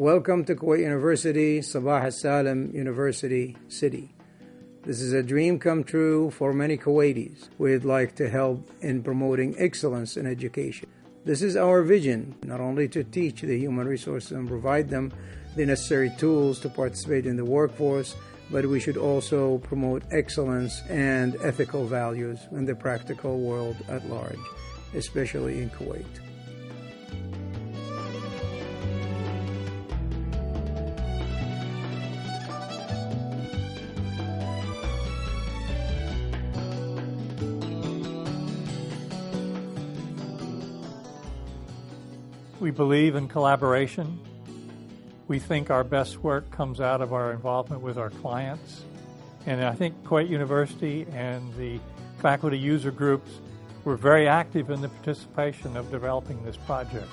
Welcome to Kuwait University, Sabah السالم University City. This is a dream come true for many Kuwaitis. We'd like to help in promoting excellence in education. This is our vision, not only to teach the human resources and provide them the necessary tools to participate in the workforce, but we should also promote excellence and ethical values in the practical world at large, especially in Kuwait. We believe in collaboration. We think our best work comes out of our involvement with our clients. And I think Kuwait University and the faculty user groups were very active in the participation of developing this project.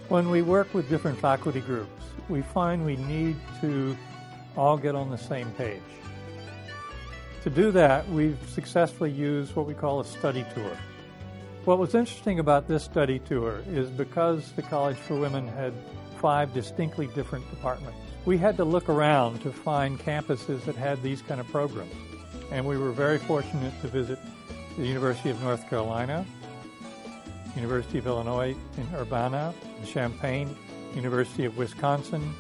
When we work with different faculty groups, we find we need to all get on the same page. To do that, we've successfully used what we call a study tour. What was interesting about this study tour is because the College for Women had 5 distinctly different departments, we had to look around to find campuses that had these kind of programs. And we were very fortunate to visit the University of North Carolina, University of Illinois in Urbana, Champaign, University of Wisconsin,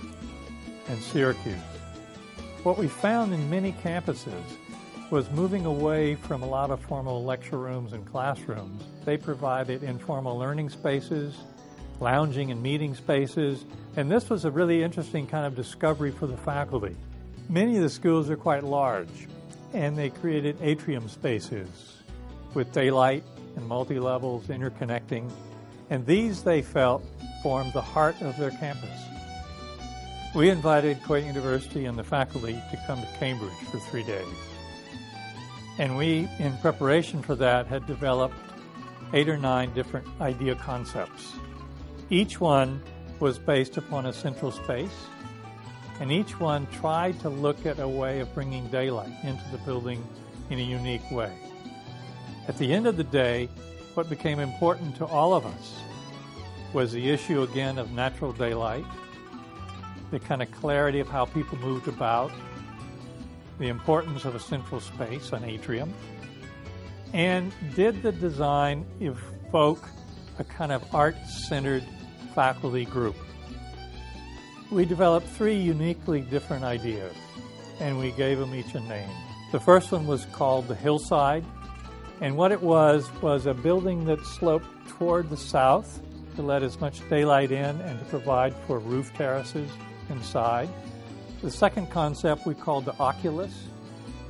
and Syracuse. What we found in many campuses was moving away from a lot of formal lecture rooms and classrooms. They provided informal learning spaces, lounging and meeting spaces, and this was a really interesting kind of discovery for the faculty. Many of the schools are quite large, and they created atrium spaces with daylight and multi-levels interconnecting, and these, they felt, formed the heart of their campus. We invited Kuwait University and the faculty to come to Cambridge for 3 days. And we, in preparation for that, had developed 8 or 9 different idea concepts. Each one was based upon a central space, and each one tried to look at a way of bringing daylight into the building in a unique way. At the end of the day, what became important to all of us was the issue again of natural daylight, the kind of clarity of how people moved about, the importance of a central space, an atrium, and did the design evoke a kind of art-centered faculty group. We developed 3 uniquely different ideas, and we gave them each a name. The first one was called the Hillside, and what it was a building that sloped toward the south to let as much daylight in and to provide for roof terraces inside. The second concept we called the Oculus,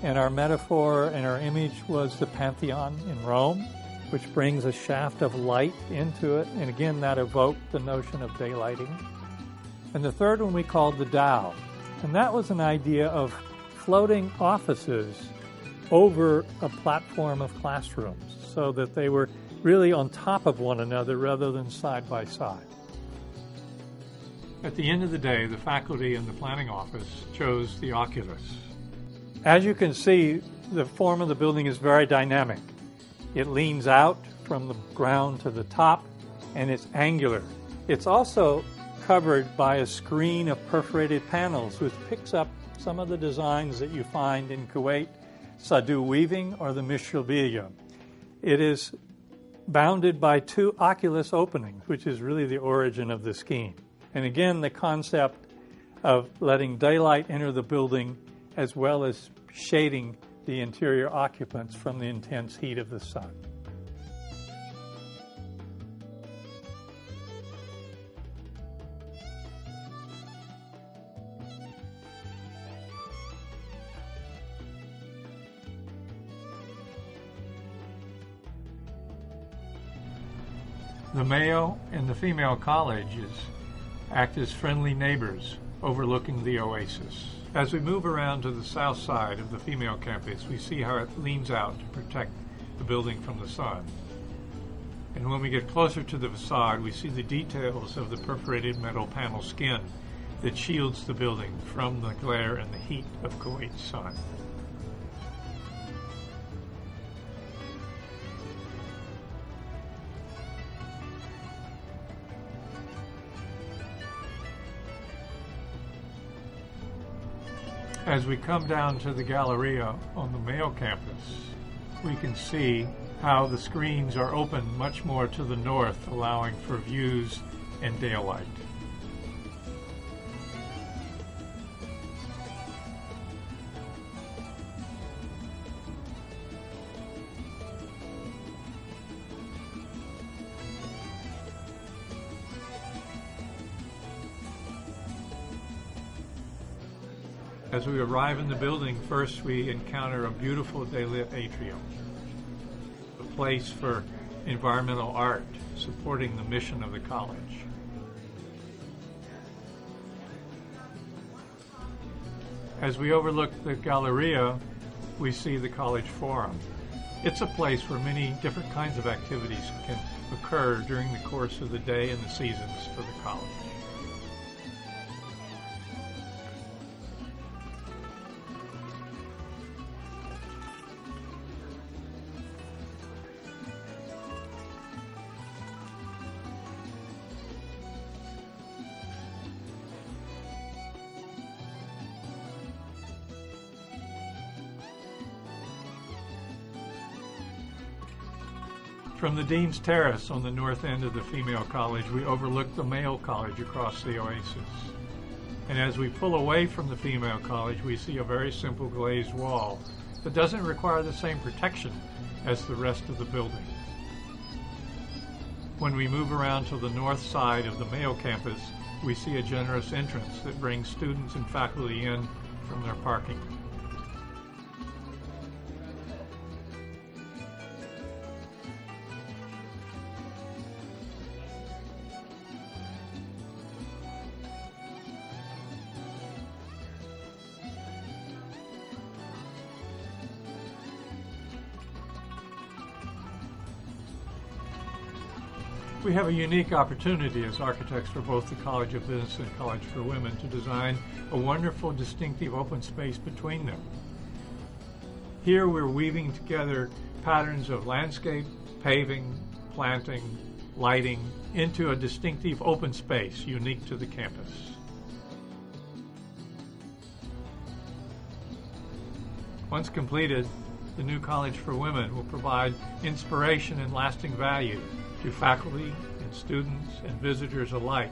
and our metaphor and our image was the Pantheon in Rome, which brings a shaft of light into it, and again that evoked the notion of daylighting. And the third one we called the Tao, and that was an idea of floating offices over a platform of classrooms so that they were really on top of one another rather than side by side. At the end of the day, the faculty and the planning office chose the Oculus. As you can see, the form of the building is very dynamic. It leans out from the ground to the top, and it's angular. It's also covered by a screen of perforated panels, which picks up some of the designs that you find in Kuwait, Sadu weaving or the Mishrabiya. It is bounded by 2 oculus openings, which is really the origin of the scheme. And again, the concept of letting daylight enter the building as well as shading the interior occupants from the intense heat of the sun. The male and the female colleges act as friendly neighbors overlooking the oasis. As we move around to the south side of the female campus, we see how it leans out to protect the building from the sun. And when we get closer to the facade, we see the details of the perforated metal panel skin that shields the building from the glare and the heat of Kuwait's sun. As we come down to the Galleria on the male campus, we can see how the screens are open much more to the north, allowing for views and daylight. As we arrive in the building, first we encounter a beautiful day-lit atrium, a place for environmental art supporting the mission of the college. As we overlook the Galleria, we see the College Forum. It's a place where many different kinds of activities can occur during the course of the day and the seasons for the college. From the Dean's Terrace on the north end of the female college, we overlook the male college across the oasis. And as we pull away from the female college, we see a very simple glazed wall that doesn't require the same protection as the rest of the building. When we move around to the north side of the male campus, we see a generous entrance that brings students and faculty in from their parking. We have a unique opportunity as architects for both the College of Business and College for Women to design a wonderful, distinctive open space between them. Here we're weaving together patterns of landscape, paving, planting, lighting into a distinctive open space unique to the campus. Once completed, the new College for Women will provide inspiration and lasting value to faculty and students and visitors alike